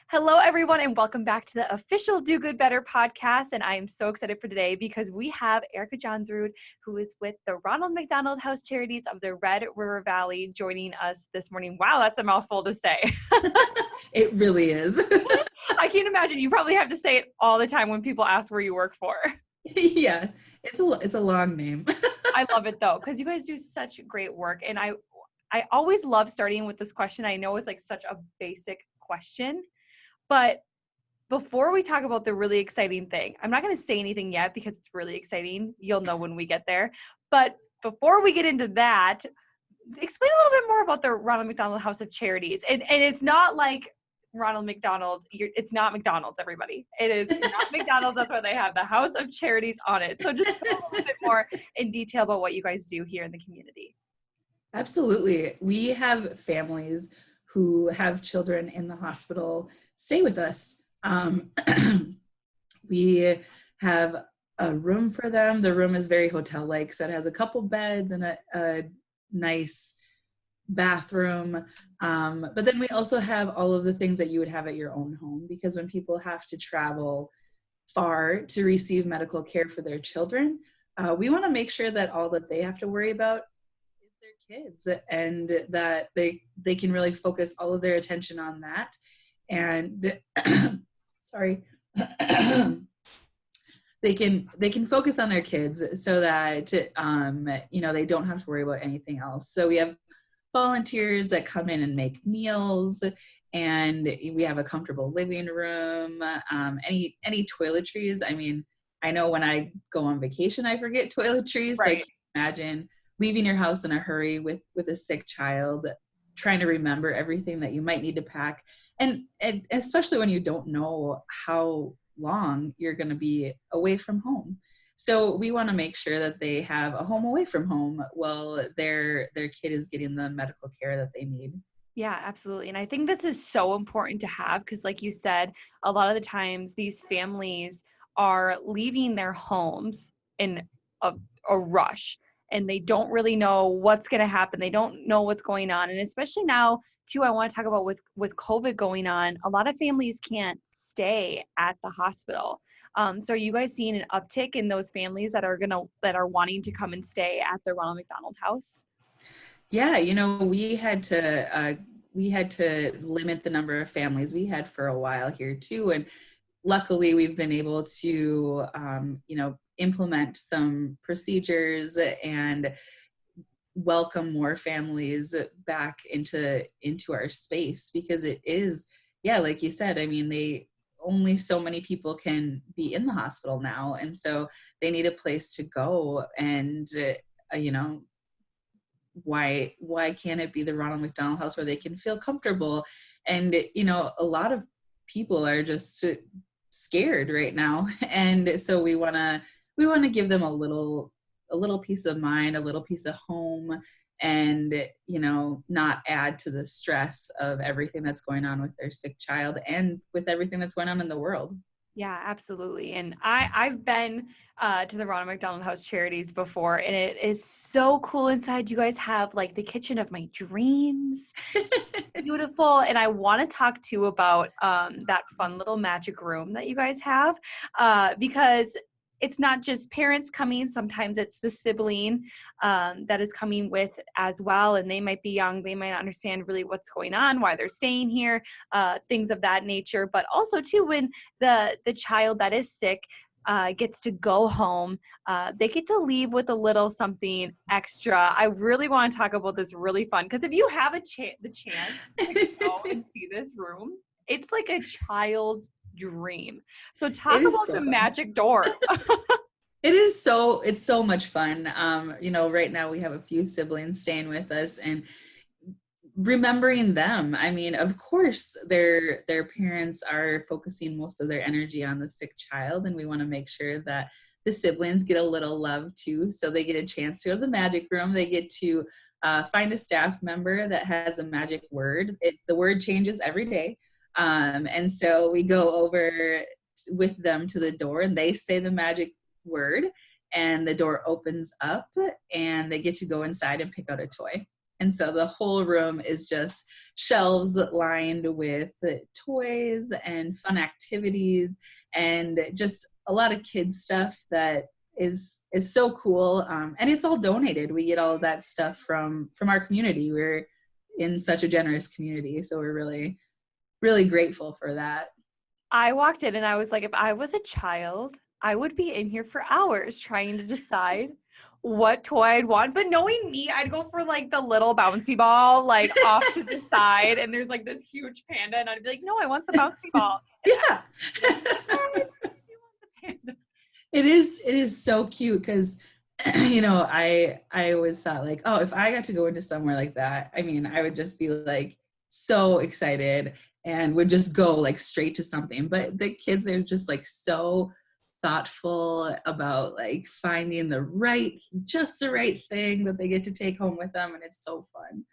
Hello, everyone, and welcome back to the official Do Good Better podcast. And I am so excited for today because we have Erica Johnsrud, who is with the Ronald McDonald House Charities of the Red River Valley, joining us this morning. Wow, that's a mouthful to say. It really is. I can't imagine. You probably have to say it all the time when people ask where you work for. Yeah, it's a long name. I love it, though, because you guys do such great work. And I always love starting with this question. I know it's like such a basic question. But before we talk about the really exciting thing, I'm not going to say anything yet because it's really exciting. You'll know when we get there. But before we get into that, explain a little bit more about the Ronald McDonald House of Charities. And it's not like Ronald McDonald. It's not McDonald's, everybody. It is not McDonald's. That's why they have the House of Charities on it. So just a little bit more in detail about what you guys do here in the community. Absolutely. We have families who have children in the hospital stay with us. We have a room for them. The room is very hotel-like, so it has a couple beds and a nice bathroom. But then we also have all of the things that you would have at your own home, because when people have to travel far to receive medical care for their children, we want to make sure that all that they have to worry about is their kids, and that they can really focus all of their attention on that. And sorry, they can focus on their kids so that they don't have to worry about anything else. So we have volunteers that come in and make meals, and we have a comfortable living room. Any toiletries. I mean, I know when I go on vacation, I forget toiletries. Right. So I can't imagine leaving your house in a hurry with a sick child, trying to remember everything that you might need to pack. And especially when you don't know how long you're going to be away from home. So we want to make sure that they have a home away from home while their kid is getting the medical care that they need. Yeah, absolutely. And I think this is so important to have because, like you said, a lot of the times these families are leaving their homes in a rush, and they don't really know what's going to happen. They don't know what's going on. And especially now, too, I want to talk about with COVID going on, a lot of families can't stay at the hospital. So are you guys seeing an uptick in those families that are wanting to come and stay at the Ronald McDonald House? Yeah, we had to limit the number of families we had for a while here too, and luckily we've been able to implement some procedures and welcome more families back into our space, because it is, like you said, I mean, only so many people can be in the hospital now, and so they need a place to go. And why can't it be the Ronald McDonald House where they can feel comfortable? And a lot of people are just scared right now, and so we want to give them a little peace of mind, a little piece of home, and not add to the stress of everything that's going on with their sick child and with everything that's going on in the world. Yeah, absolutely. And I've been to the Ronald McDonald House Charities before, and it is so cool inside. You guys have like the kitchen of my dreams. Beautiful. And I want to talk too about that fun little magic room that you guys have, because it's not just parents coming. Sometimes it's the sibling that is coming with as well. And they might be young. They might not understand really what's going on, why they're staying here, things of that nature. But also too, when the child that is sick gets to go home, they get to leave with a little something extra. I really want to talk about this really fun, because if you have the chance to go and see this room, it's like a child's dream. So talk about the magic door. It's so much fun. Right now we have a few siblings staying with us, and remembering them. I mean, of course their parents are focusing most of their energy on the sick child, and we want to make sure that the siblings get a little love too. So they get a chance to go to the magic room. They get to find a staff member that has a magic word. The word changes every day. And so we go over with them to the door, and they say the magic word, and the door opens up, and they get to go inside and pick out a toy. And so the whole room is just shelves lined with toys and fun activities and just a lot of kids stuff that is so cool. And it's all donated. We get all of that stuff from our community. We're in such a generous community. So we're really, really grateful for that. I walked in and I was like, if I was a child, I would be in here for hours trying to decide what toy I'd want. But knowing me, I'd go for like the little bouncy ball, like off to the side. And there's like this huge panda. And I'd be like, no, I want the bouncy ball. And Yeah. It is so cute because, you know, I always thought like, oh, if I got to go into somewhere like that, I mean, I would just be like so excited and would just go like straight to something. But the kids, they're just like so thoughtful about like finding just the right thing that they get to take home with them. And it's so fun.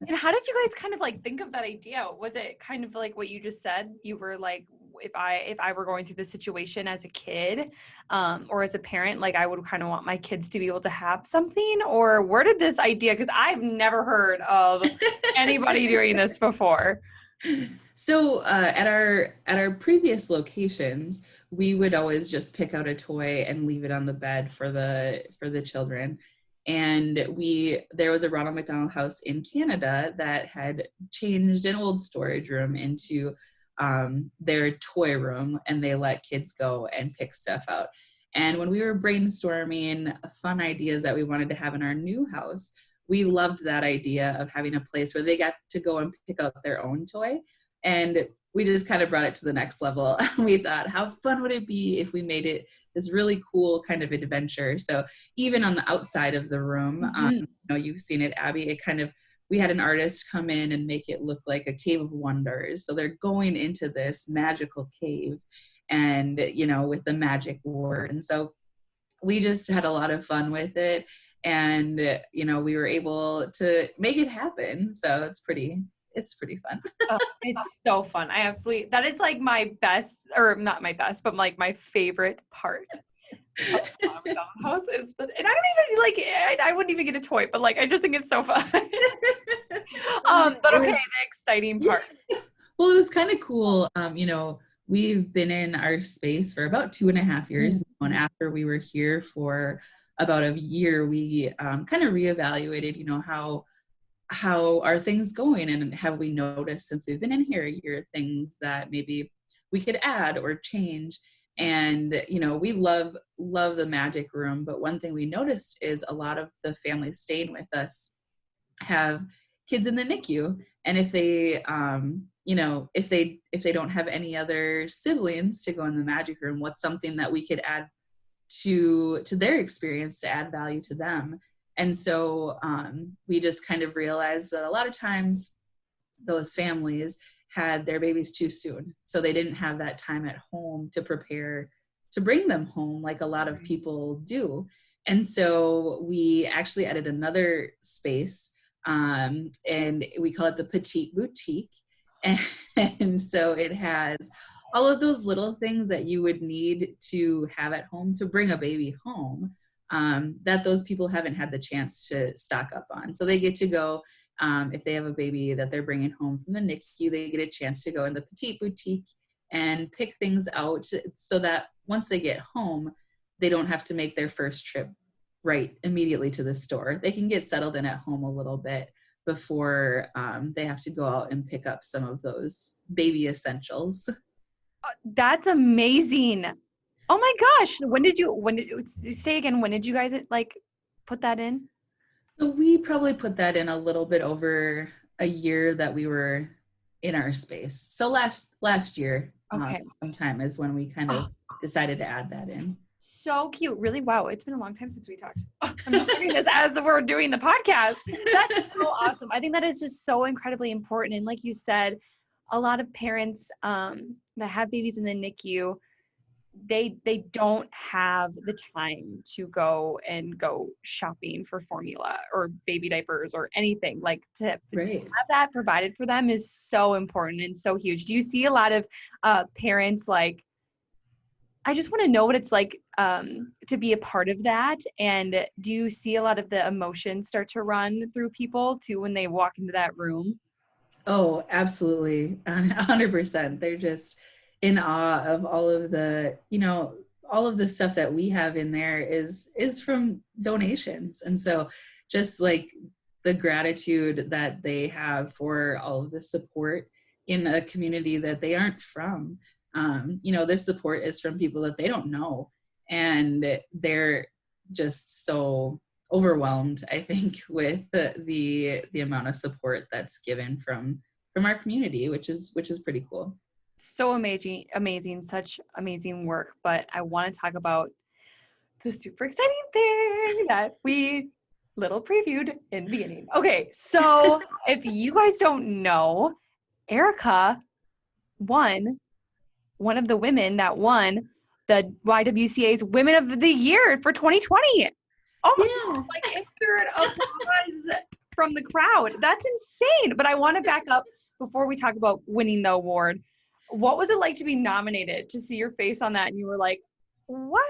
And how did you guys kind of like think of that idea? Was it kind of like what you just said? You were like, if I were going through this situation as a kid, or as a parent, like I would kind of want my kids to be able to have something, or where did this idea, because I've never heard of anybody doing this before. So at our previous locations, we would always just pick out a toy and leave it on the bed for the children. And there was a Ronald McDonald House in Canada that had changed an old storage room into their toy room, and they let kids go and pick stuff out. And when we were brainstorming fun ideas that we wanted to have in our new house, we loved that idea of having a place where they got to go and pick out their own toy. And we just kind of brought it to the next level. We thought, how fun would it be if we made it this really cool kind of adventure? So even on the outside of the room, you know, you've seen it, Abby, we had an artist come in and make it look like a cave of wonders. So they're going into this magical cave and, you know, with the magic word. And so we just had a lot of fun with it. And, you know, we were able to make it happen. So it's pretty fun. Oh, it's so fun. That is like my best, or not my best, but like my favorite part of the McDonald House is and I don't even like, I wouldn't even get a toy, but like, I just think it's so fun. But okay, the exciting part. Well, it was kind of cool. You know, we've been in our space for about 2.5 years. And after we were here for about a year, we kind of reevaluated, you know, how are things going, and have we noticed since we've been in here a year things that maybe we could add or change. And, you know, we love the magic room, but one thing we noticed is a lot of the families staying with us have kids in the NICU. And if they, you know, if they don't have any other siblings to go in the magic room, what's something that we could add to their experience to add value to them? And so we just kind of realized that a lot of times those families had their babies too soon. So they didn't have that time at home to prepare to bring them home like a lot of people do. And so we actually added another space, and we call it the Petite Boutique. And so it has all of those little things that you would need to have at home to bring a baby home, that those people haven't had the chance to stock up on. So they get to go, if they have a baby that they're bringing home from the NICU, they get a chance to go in the Petite Boutique and pick things out so that once they get home, they don't have to make their first trip right immediately to the store. They can get settled in at home a little bit before they have to go out and pick up some of those baby essentials. That's amazing. Oh my gosh. When did you say again, when did you guys like put that in? So we probably put that in a little bit over a year that we were in our space. So last year, okay, sometime is when we kind of decided to add that in. So cute. Really? Wow. It's been a long time since we talked. I'm just doing this as we're doing the podcast. That's so awesome. I think that is just so incredibly important. And like you said, a lot of parents that have babies in the NICU, they don't have the time to go shopping for formula or baby diapers or anything. Like to have that provided for them is so important and so huge. Do you see a lot of parents like I just want to know what it's like to be a part of that. And do you see a lot of the emotions start to run through people too when they walk into that room? Oh, absolutely. 100%. They're just in awe of all of the, all of the stuff that we have in there is from donations. And so just like the gratitude that they have for all of the support in a community that they aren't from. This support is from people that they don't know. And they're just so overwhelmed, I think, with the amount of support that's given from our community, which is pretty cool. So amazing, such amazing work. But I want to talk about the super exciting thing that we little previewed in the beginning. Okay, so if you guys don't know, Erica won one of the women that won the YWCA's Women of the Year for 2020. Oh my God, like insert applause from the crowd. That's insane. But I want to back up before we talk about winning the award. What was it like to be nominated, to see your face on that and you were like, what?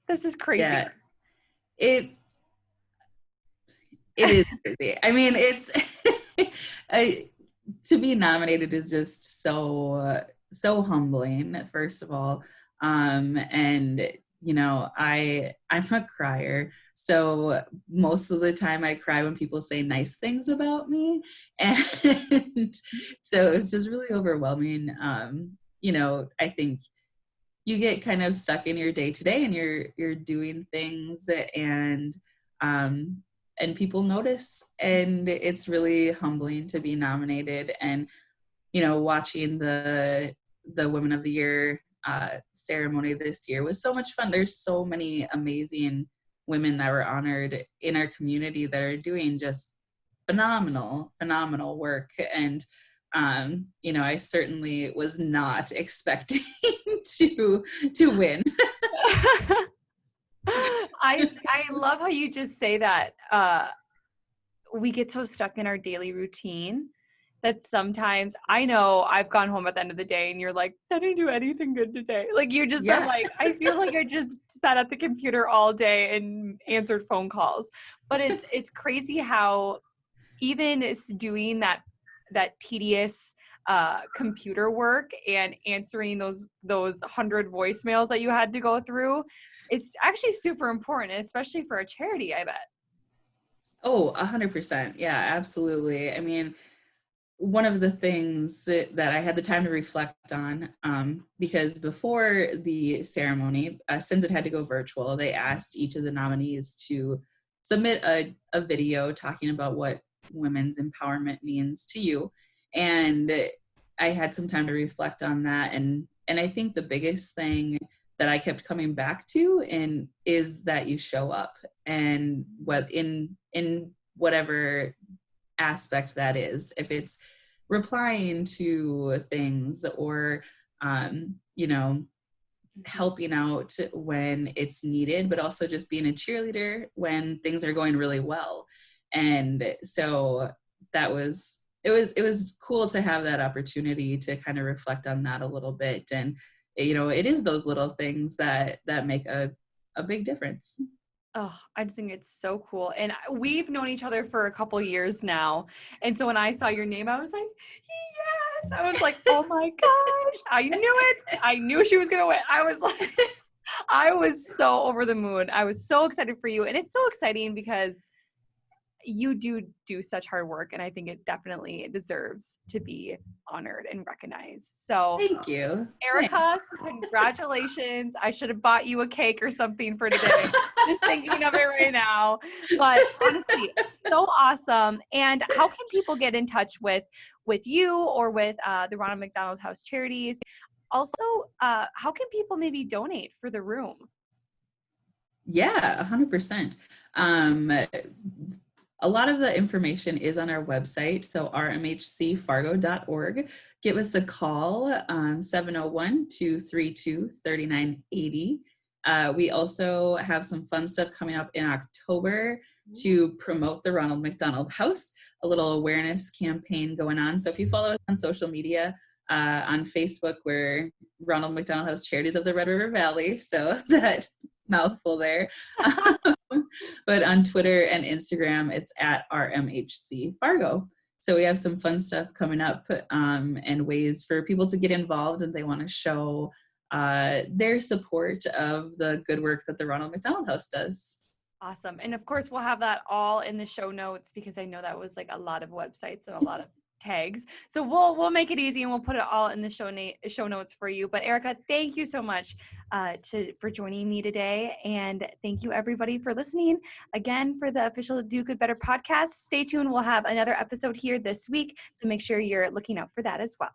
This is crazy. Yeah, it is crazy. I mean, it's to be nominated is just so humbling, first of all. And I'm a crier, so most of the time I cry when people say nice things about me, and so it's just really overwhelming. I think you get kind of stuck in your day to day, and you're doing things, and people notice, and it's really humbling to be nominated. And watching the Women of the Year ceremony this year was so much fun. There's so many amazing women that were honored in our community that are doing just phenomenal work. And I certainly was not expecting to win. I love how you just say that. We get so stuck in our daily routine that sometimes, I know I've gone home at the end of the day and you're like, I didn't do anything good today. Like you just are like, I feel like I just sat at the computer all day and answered phone calls. But it's crazy how even doing that tedious computer work and answering those 100 voicemails that you had to go through is actually super important, especially for a charity, I bet. Oh, 100%. Yeah, absolutely. I mean, one of the things that I had the time to reflect on, because before the ceremony, since it had to go virtual, they asked each of the nominees to submit a video talking about what women's empowerment means to you. And I had some time to reflect on that. And I think the biggest thing that I kept coming back to is that you show up, and what in whatever aspect that is, if it's replying to things or helping out when it's needed, but also just being a cheerleader when things are going really well. And so it was cool to have that opportunity to kind of reflect on that a little bit. And it is those little things that make a big difference. Oh, I just think it's so cool. And we've known each other for a couple years now. And so when I saw your name, I was like, yes. I was like, oh my gosh, I knew it. I knew she was going to win. I was like, I was so over the moon. I was so excited for you. And it's so exciting because you do such hard work, and I think it definitely deserves to be honored and recognized. So thank you, Erica. Thanks. Congratulations. I should have bought you a cake or something for today. Just thinking of it right now. But honestly, so awesome. And how can people get in touch with you or with the Ronald McDonald House charities? Also, how can people maybe donate for the room? Yeah, 100%. A lot of the information is on our website, so rmhcfargo.org. Give us a call, 701-232-3980. We also have some fun stuff coming up in October to promote the Ronald McDonald House, a little awareness campaign going on. So if you follow us on social media, On Facebook, we're Ronald McDonald House Charities of the Red River Valley. So that mouthful there. But on Twitter and Instagram, it's at RMHC Fargo. So we have some fun stuff coming up, and ways for people to get involved, and they want to show their support of the good work that the Ronald McDonald House does. Awesome. And of course, we'll have that all in the show notes, because I know that was like a lot of websites and a lot of tags. So we'll make it easy, and we'll put it all in the show notes for you. But Erica, thank you so much for joining me today. And thank you everybody for listening again for the official Do Good Better podcast. Stay tuned. We'll have another episode here this week. So make sure you're looking out for that as well.